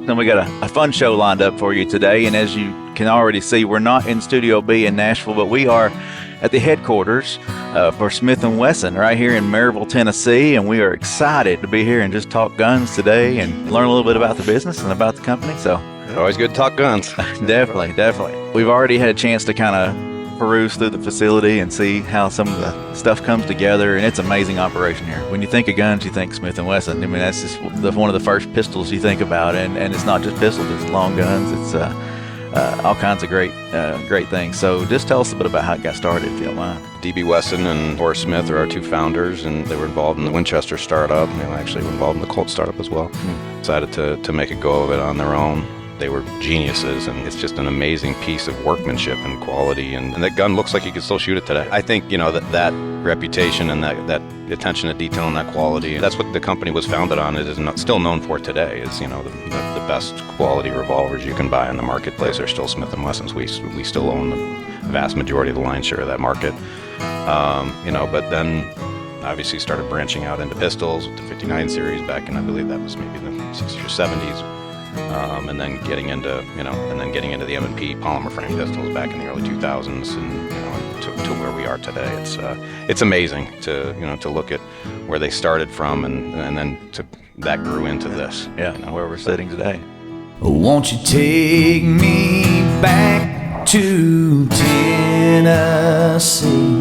listening. We got a fun show lined up for you today. And as you can already see, we're not in Studio B in Nashville, but we are at the headquarters for Smith Wesson right here in Maryville, Tennessee. And we are excited to be here and just talk guns today and learn a little bit about the business and about the company. So always good to talk guns. Definitely. We've already had a chance to kind of peruse through the facility and see how some of the stuff comes together, and it's an amazing operation here. When you think of guns, you think Smith & Wesson. I mean, that's just one of the first pistols you think about, and it's not just pistols, it's long guns, it's all kinds of great things. So just tell us a bit about how it got started, if you don't mind. D.B. Wesson and Horace Smith are our two founders, and they were involved in the Winchester startup, and they actually were involved in the Colt startup as well. Decided to make a go of it on their own. They were geniuses, and it's just an amazing piece of workmanship and quality, and that gun looks like you could still shoot it today. I think, that reputation and that attention to detail and that quality, that's what the company was founded on. It is still known for today. Is the best quality revolvers you can buy in the marketplace are still Smith & Wessons. We still own the vast majority of the lion's share of that market. But then obviously started branching out into pistols with the 59 series back in, I believe that was maybe the 60s or 70s. And then getting into the M&P polymer frame pistols back in the early 2000s, and to where we are today. It's amazing to look at where they started from, and then that grew into this. Where we're sitting today. Won't you take me back to Tennessee?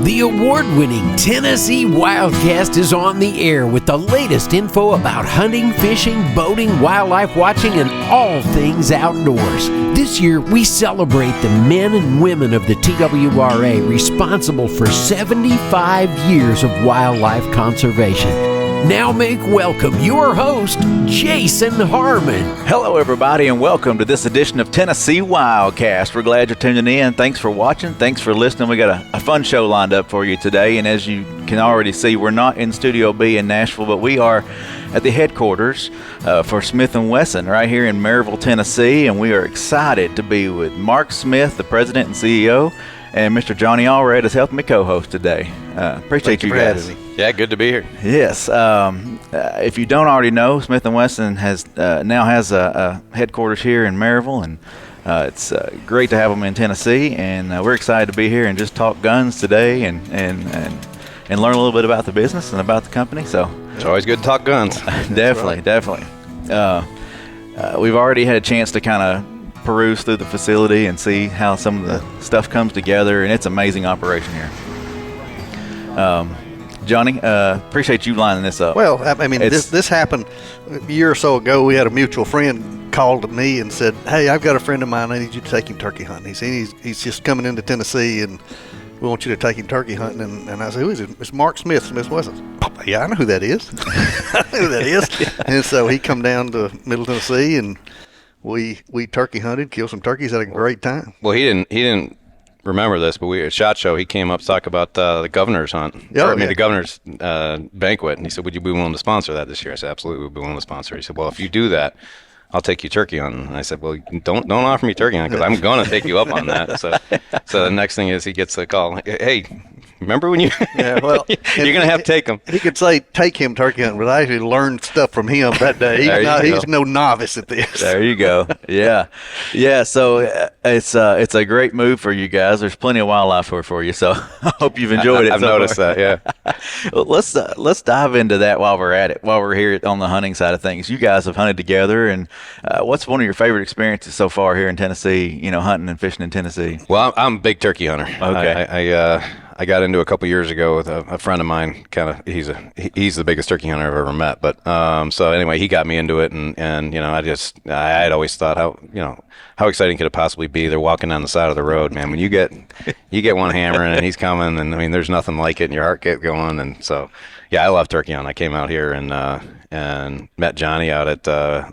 The award-winning Tennessee WildCast is on the air with the latest info about hunting, fishing, boating, wildlife watching, and all things outdoors. This year, we celebrate the men and women of the TWRA responsible for 75 years of wildlife conservation. Now make welcome your host, Jason Harmon. Hello, everybody, and welcome to this edition of Tennessee WildCast. We're glad you're tuning in. Thanks for watching. Thanks for listening. We got a fun show lined up for you today, and as you can already see, we're not in Studio B in Nashville, but we are at the headquarters for Smith & Wesson right here in Maryville, Tennessee, and we are excited to be with Mark Smith, the president and CEO, and Mr. Johnny Allred is helping me co-host today. Appreciate you guys. Yeah, good to be here. Yes. If you don't already know, Smith & Wesson now has a headquarters here in Maryville, and it's great to have them in Tennessee, and we're excited to be here and just talk guns today and learn a little bit about the business and about the company. So it's always good to talk guns. Definitely. We've already had a chance to kind of peruse through the facility and see how some of the stuff comes together, and it's an amazing operation here. Johnny, appreciate you lining this up. Well, I mean, this happened a year or so ago. We had a mutual friend called me and said, "Hey, I've got a friend of mine. I need you to take him turkey hunting. He's just coming into Tennessee, and we want you to take him turkey hunting." And I said, "Who is it?" "It's Mark Smith, Smith Wesson." "Yeah, I know who that is." I know who that is. And so he come down to Middle Tennessee, and we turkey hunted, killed some turkeys, had a great time. Well, he didn't remember this, but we at SHOT Show, he came up to talk about the governor's hunt. The governor's banquet, and he said, "Would you be willing to sponsor that this year?" I said, "Absolutely, we'd be willing to sponsor it." He said, "Well, if you do that, I'll take you turkey hunting." And I said, "Well, don't offer me turkey hunting, because I'm going to take you up on that." So the next thing is he gets the call, "Hey, remember when you?" Yeah, well, you're going to have to take him. He could say take him turkey hunting, but I actually learned stuff from him that day. He's no novice at this. There you go. Yeah. So it's a great move for you guys. There's plenty of wildlife for you. So I hope you've enjoyed it. I've noticed that. Yeah. Well, let's dive into that while we're at it. While we're here on the hunting side of things, you guys have hunted together, and what's one of your favorite experiences so far here in Tennessee? Hunting and fishing in Tennessee. Well, I'm a big turkey hunter. Okay. I got into a couple years ago with a friend of mine. He's the biggest turkey hunter I've ever met. But so anyway, he got me into it, and I had always thought how exciting could it possibly be? They're walking down the side of the road, man. When you get one hammering and he's coming, and I mean, there's nothing like it, and your heart gets going. And so, yeah, I love turkey hunting. I came out here and met Johnny out at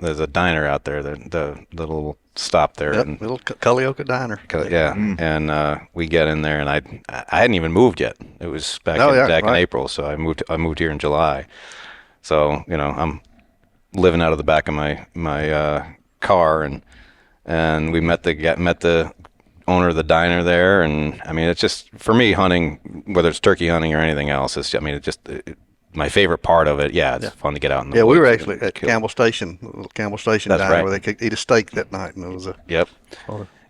there's a diner out there, the little stop there. Yep, and, little Culleoka diner. Yeah, and we get in there, and I hadn't even moved yet. It was back in April, so I moved here in July. So I'm living out of the back of my car, and we met the owner of the diner there, and I mean, it's just, for me, hunting, whether it's turkey hunting or anything else, my favorite part of it. Yeah, it's fun to get out in the woods. We were actually at kill. Campbell Station, little Campbell Station That's diner right. where they could eat a steak that night, and it was a Yep.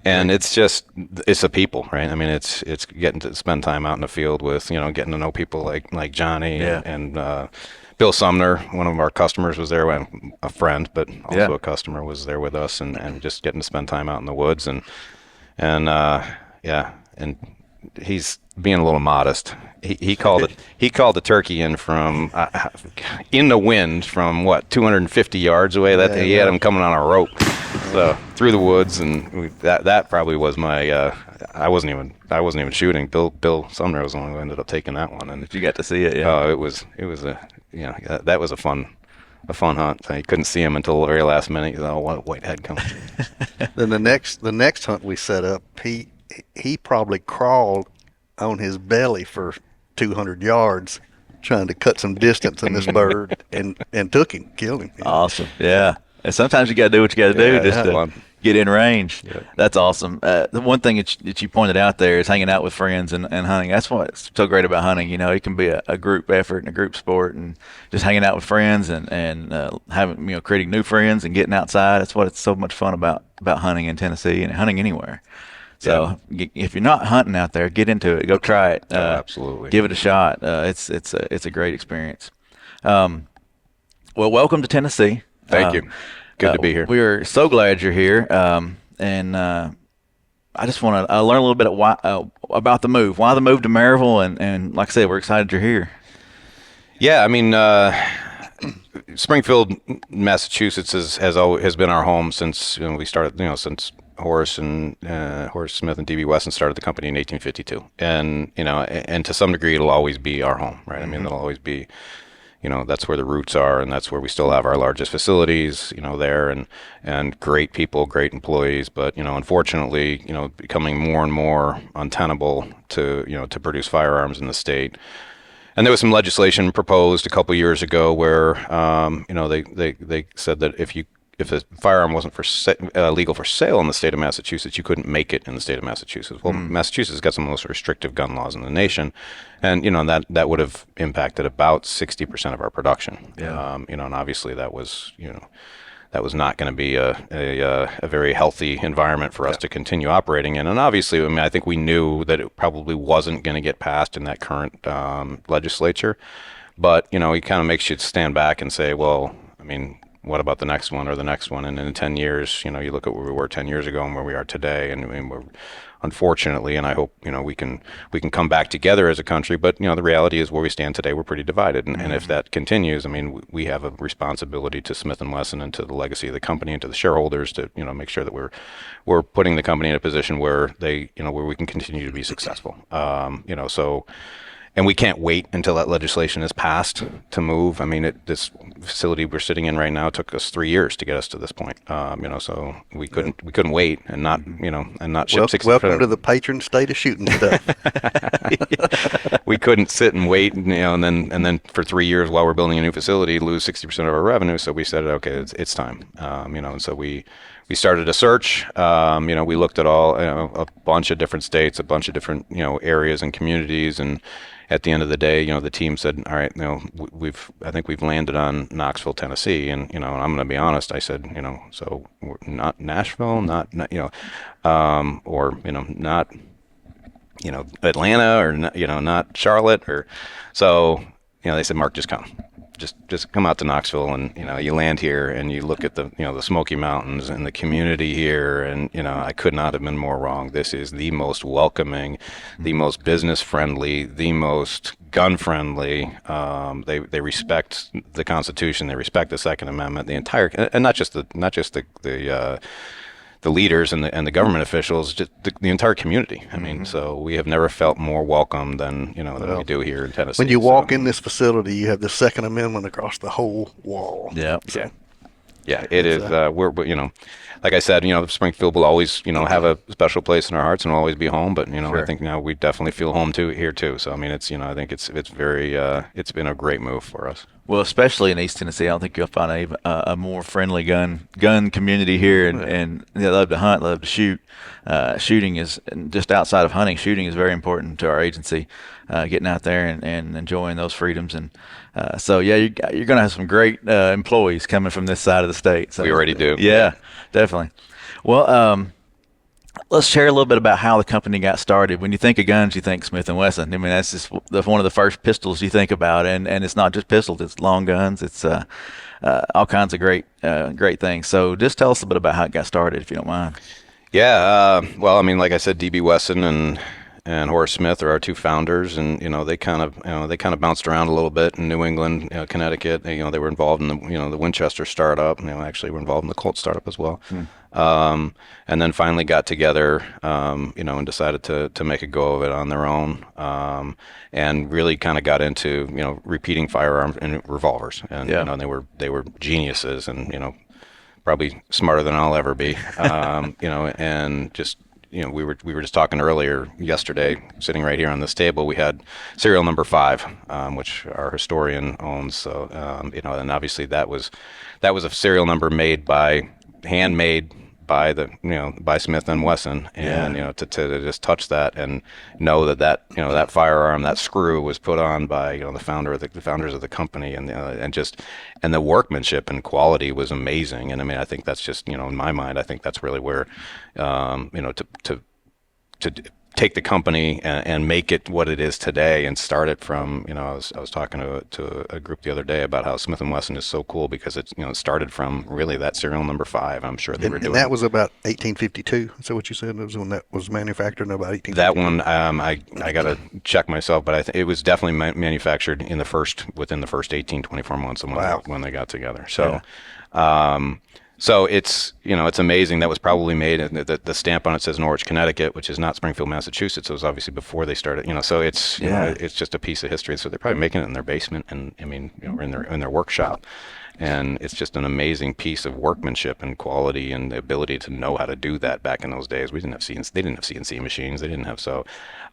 And it's the people, right? I mean, it's getting to spend time out in the field with, getting to know people like Johnny and Bill Sumner, one of our customers, was there. A friend, but also a customer, was there with us, and just getting to spend time out in the woods, and he's being a little modest. He called the turkey in from in the wind from 250 yards away. He had him coming on a rope, so through the woods, and that probably was my. I wasn't even shooting. Bill Sumner was the one who ended up taking that one, and If you got to see it, it was that was a fun hunt. I couldn't see him until the very last minute. What whitehead coming? Then the next hunt we set up, he probably crawled on his belly for 200 yards trying to cut some distance in this bird, and killed him. Awesome. Yeah. And sometimes you got to do what you got to do just to fun. get in range. Yeah. That's awesome. The one thing that you pointed out there is hanging out with friends and hunting. That's what's so great about hunting. It can be a group effort and a group sport, and just hanging out with friends and having, creating new friends and getting outside. That's what it's so much fun about hunting in Tennessee and hunting anywhere. So if you're not hunting out there, get into it. Go try it. Absolutely. Give it a shot. It's a great experience. Well, welcome to Tennessee. Thank you. Good to be here. We are so glad you're here. And I just want to learn a little bit about the move. Why the move to Maryville? And like I said, we're excited you're here. Yeah, I mean, Springfield, Massachusetts has been our home since we started. Since Horace Smith and Wesson started the company in 1852, and to some degree it'll always be our home, right? I mean, it'll always be, that's where the roots are, and that's where we still have our largest facilities, there, and great people, great employees, but unfortunately, becoming more and more untenable to produce firearms in the state. And there was some legislation proposed a couple years ago where they said that if a firearm wasn't legal for sale in the state of Massachusetts, you couldn't make it in the state of Massachusetts. Well, Massachusetts has got some of the most restrictive gun laws in the nation, and that would have impacted about 60% of our production. Yeah. And obviously that was not going to be a very healthy environment for us to continue operating in. And obviously, I mean, I think we knew that it probably wasn't going to get passed in that current legislature, but it kind of makes you stand back and say, well, I mean, what about the next one or the next one? And in 10 years, you look at where we were 10 years ago and where we are today. And I mean, we're unfortunately, and I hope, we can come back together as a country. But, the reality is where we stand today, we're pretty divided. And if that continues, I mean, we have a responsibility to Smith & Wesson and to the legacy of the company and to the shareholders to, make sure that we're putting the company in a position where where we can continue to be successful. And we can't wait until that legislation is passed to move. I mean, this facility we're sitting in right now took us 3 years to get us to this point. So we couldn't wait and not ship 60%. Welcome to the patron state of shooting stuff. We couldn't sit and wait, and then for 3 years while we're building a new facility, lose 60% of our revenue. So we said, okay, it's time. And so we started a search. We looked at a bunch of different states, a bunch of different areas and communities, and at the end of the day, the team said, all right, I think we've landed on Knoxville, Tennessee, and I'm going to be honest. I said, so we're not Nashville, not or not Atlanta, or not Charlotte, or so they said, Mark, just come. Just come out to Knoxville, and you land here and you look at the the Smoky Mountains and the community here, and I could not have been more wrong. This is the most welcoming, the most business friendly, the most gun friendly. They respect the Constitution, they respect the Second Amendment, the entire, and not just the leaders and the government officials, just the entire community. I mean, so we have never felt more welcome than we do here in Tennessee. When you walk in this facility, you have the Second Amendment across the whole wall. Yeah. So, yeah, it is. We're like I said, Springfield will always have a special place in our hearts and will always be home. But Sure. I think now we definitely feel home here too. So I mean, it's I think it's very it's been a great move for us. Well, especially in East Tennessee, I don't think you'll find a more friendly gun community here, and they love to hunt, love to shoot. Shooting is just outside of hunting. Shooting is very important to our agency. getting out there and enjoying those freedoms. And so, yeah, you're going to have some great employees coming from this side of the state. So, We already do. Yeah, definitely. Well, let's share a little bit about how the company got started. When you think of guns, you think Smith & Wesson. I mean, that's one of the first pistols you think about, and it's not just pistols; it's long guns. It's all kinds of great things. So, just tell us a bit about how it got started, if you don't mind. Yeah. Well, I mean, like I said, DB Wesson and Horace Smith are our two founders, and they kind of bounced around a little bit in New England, Connecticut. They were involved in the Winchester startup. Actually were involved in the Colt startup as well. And then finally got together, and decided to make a go of it on their own, and really kind of got into repeating firearms and revolvers, and they were geniuses, and probably smarter than I'll ever be, and just. We were just talking earlier yesterday, sitting right here on this table. We had serial number 5, which our historian owns. So and obviously that was a serial number handmade by by Smith and Wesson, and to just touch that and know that firearm, that screw was put on by the founders of the company, and the workmanship and quality was amazing. And I mean, I think that's just in my mind, I think that's really where to take the company and make it what it is today, and start it from I was talking to a group the other day about how Smith & Wesson is so cool because it started from really that serial number 5. I'm sure they were doing. And that was about 1852. Is that what you said? It was when that was manufactured in about 1852. That one, I got to check myself, but it was definitely manufactured within the first 18-24 months of when they got together. So. Yeah. So it's amazing. That was probably made, the stamp on it says Norwich, Connecticut, which is not Springfield, Massachusetts. It was obviously before they started, so it's, it's just a piece of history. So they're probably making it in their basement and in their workshop. And it's just an amazing piece of workmanship and quality and the ability to know how to do that back in those days. They didn't have CNC machines. They didn't have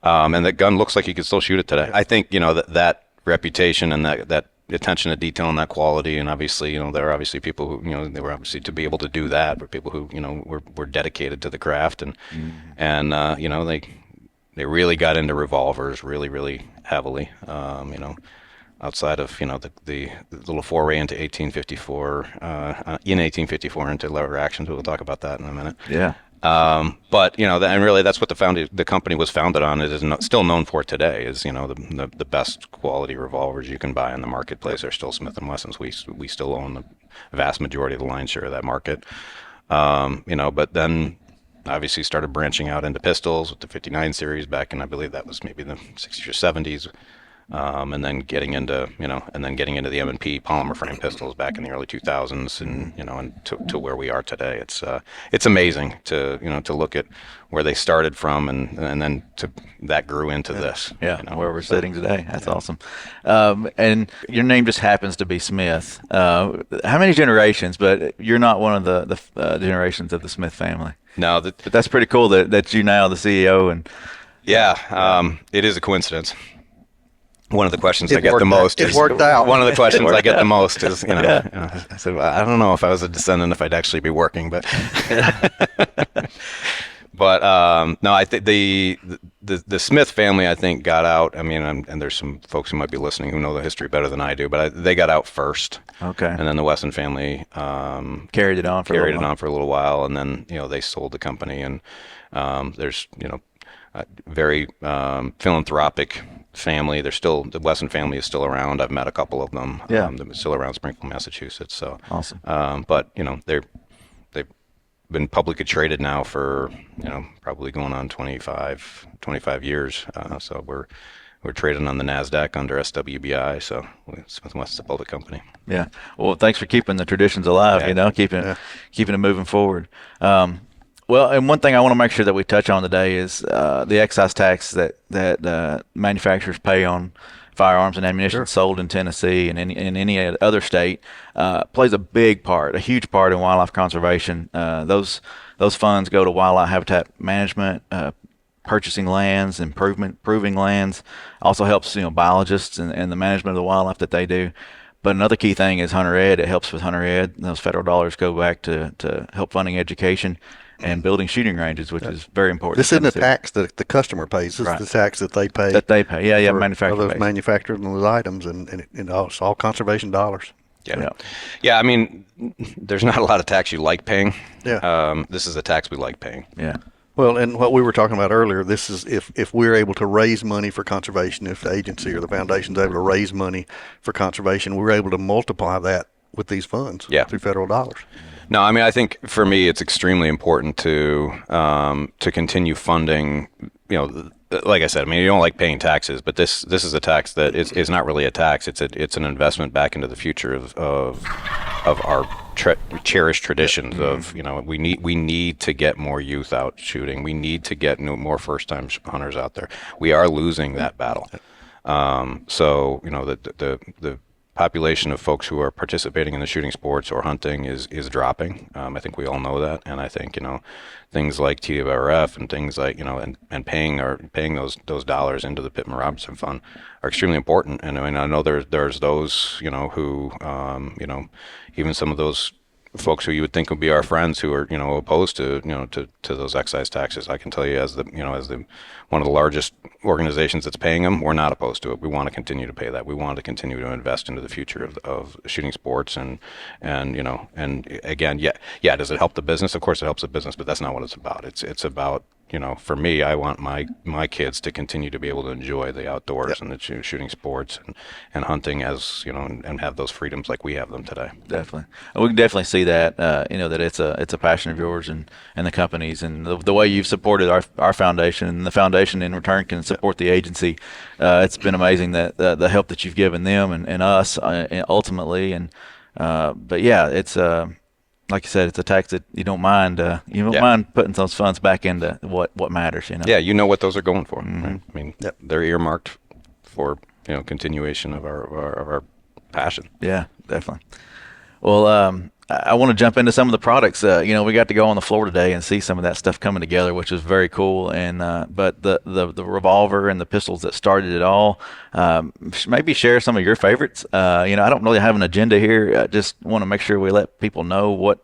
and the gun looks like you could still shoot it today. I think, that reputation and that attention to detail and that quality, and obviously there are obviously people who they were obviously to be able to do that, but people who were dedicated to the craft, and they really got into revolvers really heavily, outside of the little foray into 1854 into lever actions. We'll talk about that in a minute. But and really that's what the company was founded on. It is still known for today. Is the best quality revolvers you can buy in the marketplace are still Smith and Wessons. We still own the vast majority of the lion's share of that market. But then obviously started branching out into pistols with the 59 series back in, I believe that was maybe the 60s or 70s. And then getting into the M&P polymer frame pistols back in the early 2000s, and to where we are today. It's amazing to look at where they started from, and then that grew into this. Where we're sitting today. That's awesome. And your name just happens to be Smith. How many generations? But you're not one of the generations of the Smith family. No, but that's pretty cool that you now the CEO and. It is a coincidence. One of the questions I get the most is worked out. One of the questions I get the most is, I said, well, I don't know if I was a descendant if I'd actually be working, but no, I think the Smith family, I think, got out. I mean, and there's some folks who might be listening who know the history better than I do, but they got out first. Okay. And then the Wesson family carried it on for a little while, and then they sold the company, and there's very philanthropic family. The Wesson family is still around. I've met a couple of them. They're still around Springfield, Massachusetts. So awesome. But they've been publicly traded now for probably going on 25 years. So we're traded on the NASDAQ under SWBI. So Smith & Wesson's a public company. Yeah. Well, thanks for keeping the traditions alive. Keeping it moving forward. Well, and one thing I want to make sure that we touch on today is the excise tax that manufacturers pay on firearms and ammunition sold in Tennessee and in any other state plays a huge part in wildlife conservation. Those funds go to wildlife habitat management, purchasing lands, improving lands. Also helps biologists and the management of the wildlife that they do. But another key thing is hunter ed. It helps with hunter ed. Those federal dollars go back to help funding education. and building shooting ranges, which is very important. This isn't a tax that the customer pays. This Right. is the tax that they pay. Yeah, for manufacturing. those manufactured those items, and it's all conservation dollars. Yeah. I mean, there's not a lot of tax you like paying. Yeah. This is a tax we like paying. Yeah. Well, and what we were talking about earlier, this is if we're able to raise money for conservation, if the agency or the foundation's able to raise money for conservation, we're able to multiply that with these funds through federal dollars. No, I mean, I think for me, it's extremely important to continue funding. You know, like I said, I mean, you don't like paying taxes, but this is a tax that is not really a tax. It's an investment back into the future of our cherished traditions. Of, you know, we need to get more youth out shooting. We need to get more first-time hunters out there. We are losing that battle. So, you know, the population of folks who are participating in the shooting sports or hunting is dropping. I think we all know that, and I think, you know, things like TWRF and things like, you know, and paying those dollars into the Pittman Robertson Fund are extremely important. And I mean, I know there's those, you know, who you know, even some of those folks who you would think would be our friends who are, you know, opposed to, you know, to those excise taxes. I can tell you, as one of the largest organizations that's paying them, we're not opposed to it. We want to continue to pay that. We want to continue to invest into the future of shooting sports, and you know, and again, does it help the business? Of course it helps the business, but that's not what it's about. It's about, you know, for me, I want my kids to continue to be able to enjoy the outdoors and the shooting sports and hunting, as, you know, and have those freedoms like we have them today. Definitely. We can definitely see that, you know, that it's a passion of yours and the company's, and the way you've supported our foundation, and the foundation in return can support the agency. It's been amazing that the help that you've given them and us ultimately. And but yeah, it's like you said, it's a tax that you don't mind. You don't mind putting those funds back into what matters. You know. Yeah, you know what those are going for. Right? I mean, they're earmarked for, you know, continuation of our passion. Yeah, definitely. Well, I want to jump into some of the products. You know, we got to go on the floor today and see some of that stuff coming together, which was very cool. And but the revolver and the pistols that started it all. Maybe share some of your favorites. You know, I don't really have an agenda here. I just want to make sure we let people know what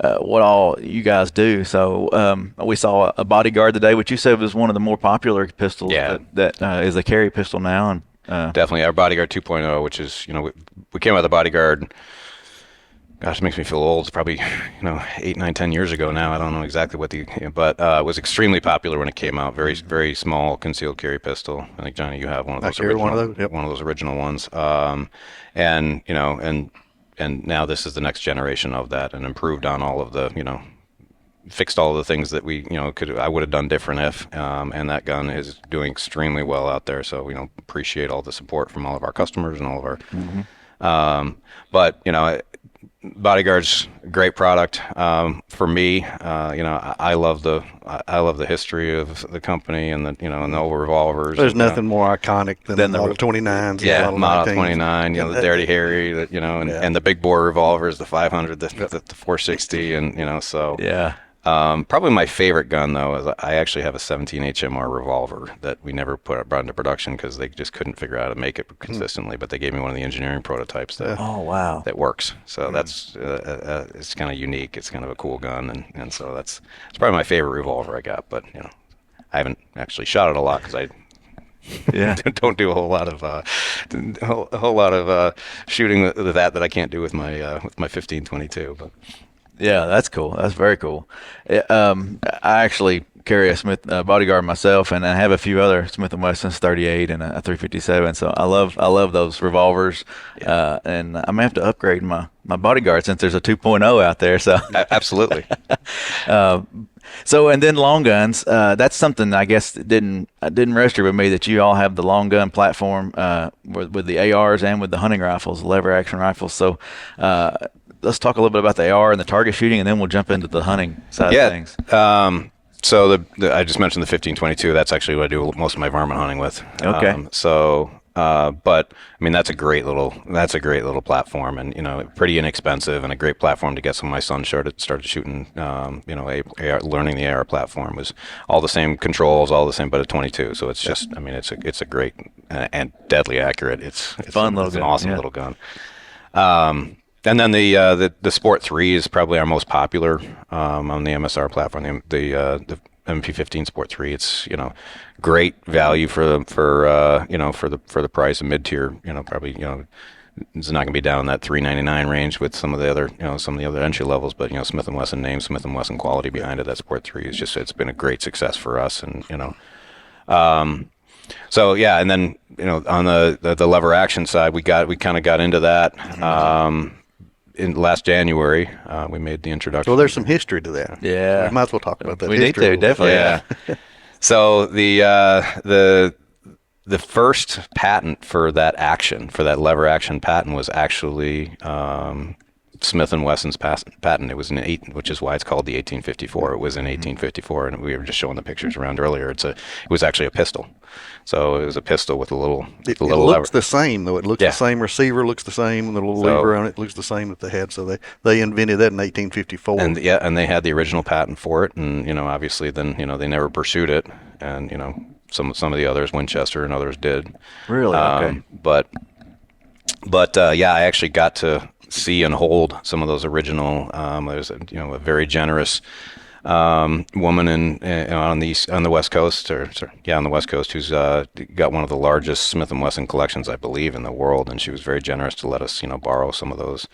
all you guys do. So we saw a Bodyguard today, which you said was one of the more popular pistols. That is a carry pistol now. And definitely our Bodyguard 2.0, which is, you know, we came out of the Bodyguard. Gosh, it makes me feel old. It's probably, you know, 8, 9, 10 years ago now. I don't know exactly but it was extremely popular when it came out. Very, very small concealed carry pistol. I think, Johnny, you have one of those. One of those. One of those original ones. And, you know, and now this is the next generation of that, and improved on all of the, you know, fixed all of the things that we, you know, I would have done different if. And that gun is doing extremely well out there. So, you know, appreciate all the support from all of our customers and all of our. But, you know, Bodyguard's a great product. For me, you know, I love the history of the company, and the, you know, and the old revolvers. There's nothing more iconic than the Model 29s. Yeah, Model 29. You know, the Dirty Harry, you know, and the big bore revolvers, the 500, the 460, and, you know, so yeah. Probably my favorite gun, though, is I actually have a 17 HMR revolver that we never brought into production because they just couldn't figure out how to make it consistently. But they gave me one of the engineering prototypes that that works. So that's it's kind of unique. It's kind of a cool gun, and so it's probably my favorite revolver I got. But, you know, I haven't actually shot it a lot because I don't do a whole lot of shooting with that I can't do with my 1522. But yeah, that's cool. That's very cool. I actually carry a Smith Bodyguard myself, and I have a few other Smith & Wessons 38 and a 357. So I love those revolvers, and I may have to upgrade my Bodyguard since there's a 2.0 out there. So absolutely. So, and then long guns. That's something I guess that didn't register with me, that you all have the long gun platform with the ARs and with the hunting rifles, lever action rifles. So. Let's talk a little bit about the AR and the target shooting, and then we'll jump into the hunting side of things. So I just mentioned the 1522. That's actually what I do most of my varmint hunting with. Okay. But I mean, that's a great little platform, and, you know, pretty inexpensive, and a great platform to get some of my sons started shooting. You know, learning the AR platform was all the same controls, all the same, but a 22. So it's just, I mean, it's a great and deadly accurate. It's fun little gun. An awesome little gun. And then the Sport 3 is probably our most popular on the MSR platform. The MP15 Sport 3. It's great value for the price. A mid tier, probably it's not going to be down in that $399 range with some of the other entry levels. But Smith & Wesson name, Smith & Wesson quality behind it. That Sport 3 is it's been a great success for us, and So yeah, and then on the lever action side, we kind of got into that. In last January, we made the introduction. Well, there's some history to that. Yeah, we might as well talk about that. We need to, definitely. Yeah. So the first patent for that lever action patent was actually Smith & Wesson's patent. It was which is why it's called the 1854. It was in 1854, and we were just showing the pictures around earlier. It was actually a pistol. So it was a pistol with a little lever. It looks the same, though. It looks the same. Receiver looks the same. The little lever on it looks the same that they had. So they invented that in 1854. And and they had the original patent for it. And obviously then they never pursued it. And some of the others, Winchester and others, did. Really? Okay. But I actually got to see and hold some of those original. There's a very generous woman on the West Coast, on the West Coast, who's got one of the largest Smith & Wesson collections, I believe, in the world, and she was very generous to let us borrow some of those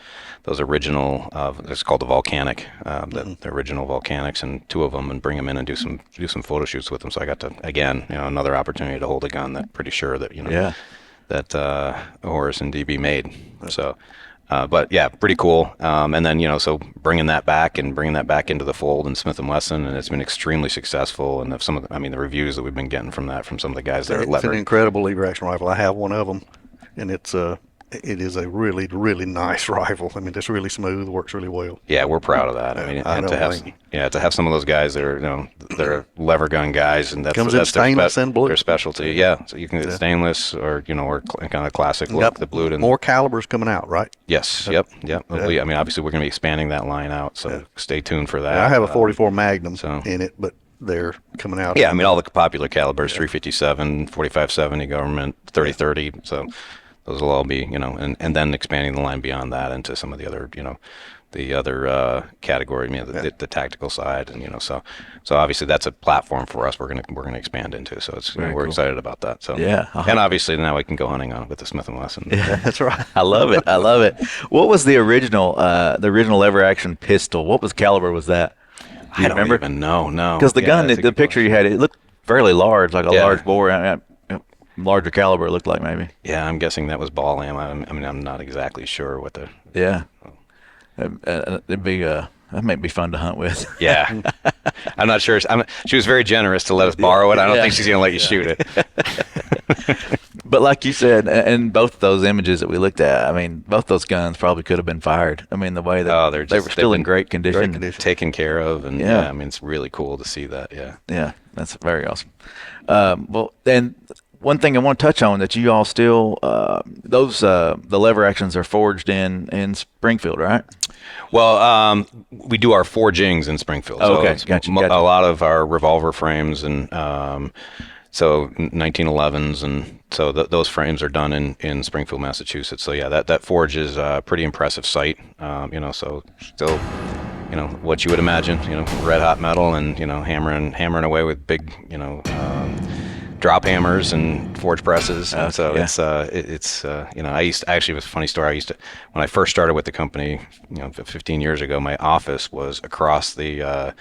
original. It's called the Volcanic, the original Volcanics, and two of them, and bring them in and do some photo shoots with them. So I got to again another opportunity to hold a gun that pretty sure that that Horace and DB made. So. But yeah, pretty cool. And then so bringing that back into the fold in Smith & Wesson, and it's been extremely successful. And the reviews that we've been getting from some of the guys there. It's an incredible lever action rifle. I have one of them, and it is a really, really nice rifle. I mean, it's really smooth, works really well. Yeah, we're proud of that. I mean, to have some of those guys that are they're lever gun guys, and that's stainless and blue. Their specialty. Yeah, so you can get stainless or or kind of classic look, the blue. And more calibers coming out, right? Yes. Yep. I mean, obviously we're going to be expanding that line out, so stay tuned for that. I have a 44 Magnum in it, but they're coming out. Yeah, I mean all the popular calibers: 357, 4570, government, 3030. So. Those will all be, and then expanding the line beyond that into some of the other, category, the tactical side, and so obviously that's a platform for us. We're gonna expand into. So we're excited about that. So and obviously now we can go hunting on it with the Smith & Wesson. Yeah, that's right. I love it. What was the original lever action pistol? What caliber was that? I don't remember? Even know. No, because the gun, the picture you had, it looked fairly large, like a large bore. Larger caliber, it looked like maybe. Yeah, I'm guessing that was ball ammo. I mean, I'm not exactly sure what the. Yeah, it'd be that might be fun to hunt with. Yeah, I'm not sure. She was very generous to let us borrow it. I don't think she's gonna let you shoot it. But like you said, in both those images that we looked at, I mean, both those guns probably could have been fired. I mean, the way that they were still in great condition, taken care of, and I mean, it's really cool to see that. Yeah, that's very awesome. Well, then. One thing I want to touch on that you all still the lever actions are forged in Springfield, right? Well, we do our forgings in Springfield. Oh, okay, gotcha. A lot of our revolver frames and so 1911s, and so those frames are done in Springfield, Massachusetts. So yeah, that forge is a pretty impressive site. So still. What you would imagine, red hot metal and hammering away with big, drop hammers and forge presses. And so it's it was a funny story. When I first started with the company, 15 years ago, my office was across the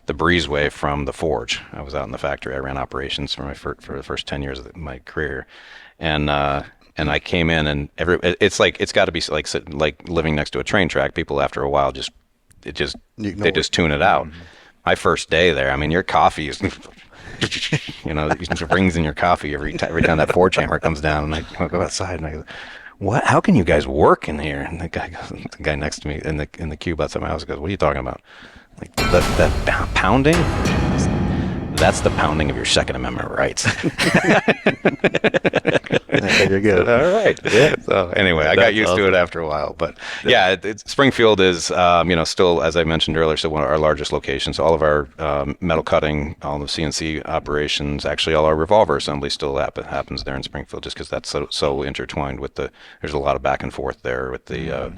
breezeway from the forge. I was out in the factory. I ran operations for the first 10 years of my career, and I came in, and it's got to be like living next to a train track. People after a while they just tune it out. Mm-hmm. My first day there, I mean, your coffee is. It rings in your coffee every time that forge hammer comes down, and I go outside and I go, "What? How can you guys work in here?" And the guy next to me in the cube outside my house goes, "What are you talking about? Like that pounding? That's the pounding of your Second Amendment rights." There you go. All right. Yeah. So anyway, I got used to it after a while, but yeah, Springfield is, still, as I mentioned earlier, still one of our largest locations. All of our metal cutting, all the CNC operations, actually all our revolver assembly still happens there in Springfield, just because that's so intertwined with there's a lot of back and forth there with the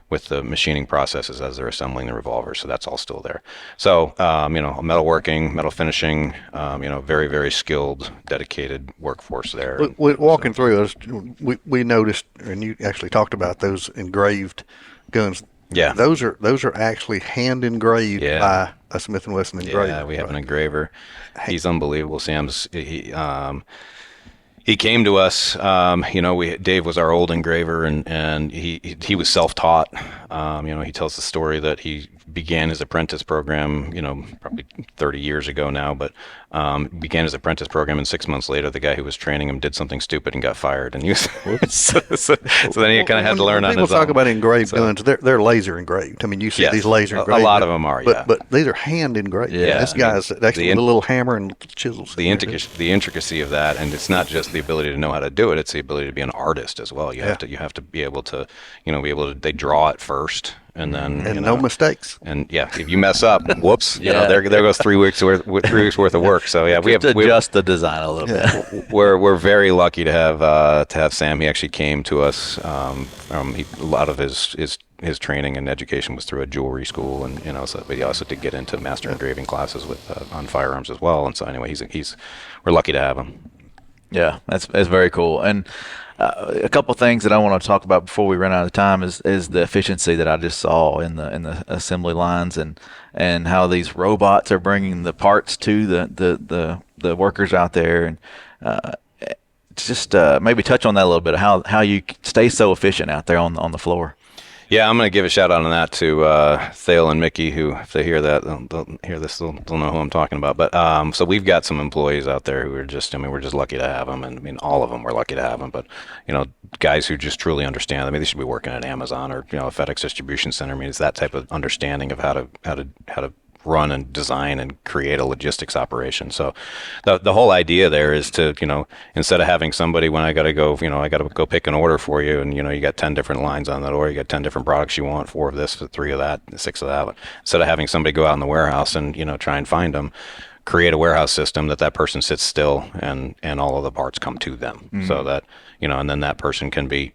with the machining processes as they're assembling the revolvers. So that's all still there. So, metalworking, metal finishing, very, very skilled, dedicated workforce there. Walking through us, we noticed, and you actually talked about those engraved guns. Yeah. Those are actually hand engraved by a Smith & Wesson engraver. Yeah, we have an engraver. He's unbelievable. He came to us, Dave was our old engraver, and he was self-taught. He tells the story that he began his apprentice program, probably 30 years ago now, but began his apprentice program, and 6 months later, the guy who was training him did something stupid and got fired. And he was, so then he kind of had to learn on his own. People talk about engraved guns. They're laser engraved. I mean, you see these laser engraved. A lot of them are, but these are hand engraved. Yeah. This guy's actually with a little hammer and chisels. The intricacy of that, and it's not just the ability to know how to do it; it's the ability to be an artist as well. You have to be able to, they draw it first. And then no mistakes. And if you mess up, whoops, there goes 3 weeks worth of work. So we have to adjust the design a little bit. We're very lucky to have Sam. He actually came to us. A lot of his training and education was through a jewelry school, and but he also did get into master engraving classes on firearms as well. And so anyway, we're lucky to have him. Yeah, that's very cool. And a couple of things that I want to talk about before we run out of time is the efficiency that I just saw in the assembly lines, and how these robots are bringing the parts to the workers out there, and just maybe touch on that a little bit, how you stay so efficient out there on the floor. Yeah, I'm going to give a shout out on that to Thale and Mickey, who, if they hear that, they'll hear this, they'll know who I'm talking about. But so we've got some employees out there who are we're just lucky to have them. And all of them, we're lucky to have them. But, guys who just truly understand. They should be working at Amazon or, a FedEx distribution center. It's that type of understanding of how to run and design and create a logistics operation. So the whole idea there is to, instead of having somebody, when I got to go pick an order for you, and, you got 10 different lines on that order, you got 10 different products you want, 4 of this, 3 of that, 6 of that. Instead of having somebody go out in the warehouse and, try and find them, create a warehouse system that person sits still and all of the parts come to them. So that, and then that person can be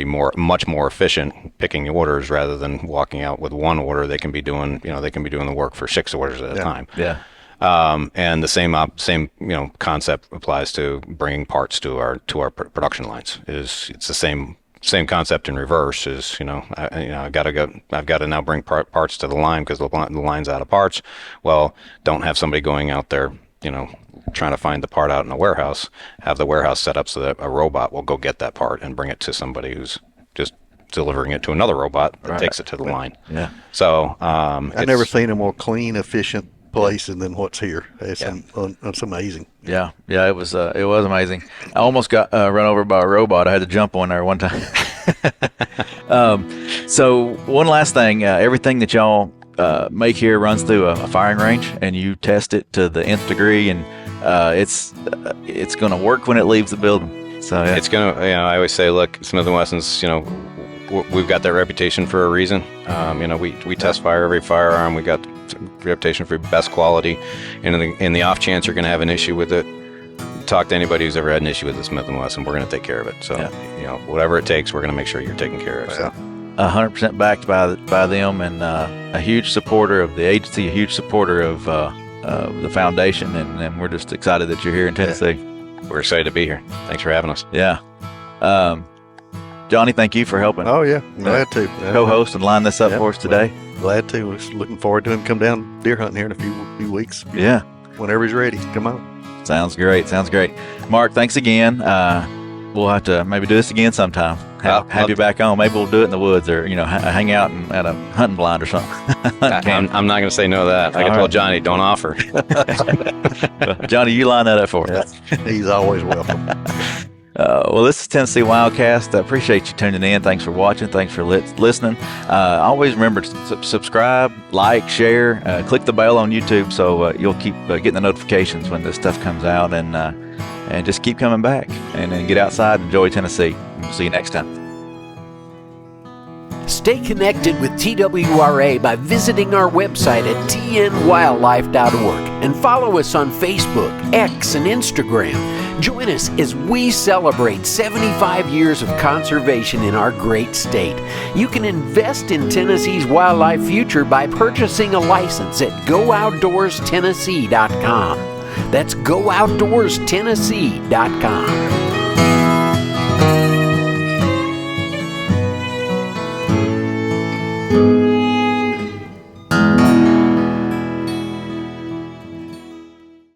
much more efficient picking the orders rather than walking out with one order. They can be doing the work for 6 orders at a time. Yeah. And the same concept applies to bringing parts to our production lines. It's the same concept in reverse. I've got to now bring parts to the line because the line's out of parts. Well, don't have somebody going out there, trying to find the part out in a warehouse. Have the warehouse set up so that a robot will go get that part and bring it to somebody who's just delivering it to another robot that takes it to the line. Yeah. So I've never seen a more clean, efficient place than what's here. It's amazing. Yeah, it was amazing. I almost got run over by a robot. I had to jump on there one time. So one last thing, everything that y'all make here runs through a firing range, and you test it to the nth degree, and it's going to work when it leaves the building. So it's going to. I always say, look, Smith & Wesson's. We've got that reputation for a reason. We test fire every firearm. We got reputation for best quality, and in the off chance you're going to have an issue with it, talk to anybody who's ever had an issue with the Smith & Wesson. We're going to take care of it. So whatever it takes, we're going to make sure you're taken care of. So 100% backed by them, and a huge supporter of the agency, a huge supporter of the foundation, and we're just excited that you're here in Tennessee. We're excited to be here. Thanks for having us. Yeah. Johnny, thank you for helping. Oh yeah, glad to co-host and line this up for us today. Glad to. We're just looking forward to him come down deer hunting here in a few weeks. Yeah, whenever he's ready, come on. Sounds great. Mark, thanks again. We'll have to maybe do this again sometime. Have you back on. Maybe we'll do it in the woods, or hang out at a hunting blind or something. I'm not going to say no to that. I can tell Johnny, don't offer. Johnny, you line that up for us. He's always welcome. Well, this is Tennessee WildCast. I appreciate you tuning in. Thanks for watching. Thanks for listening. Always remember to subscribe, like, share, click the bell on YouTube so you'll keep getting the notifications when this stuff comes out, and just keep coming back and then get outside and enjoy Tennessee. We'll see you next time. Stay connected with TWRA by visiting our website at tnwildlife.org and follow us on Facebook, X, and Instagram. Join us as we celebrate 75 years of conservation in our great state. You can invest in Tennessee's wildlife future by purchasing a license at GoOutdoorsTennessee.com. That's GoOutdoorsTennessee.com.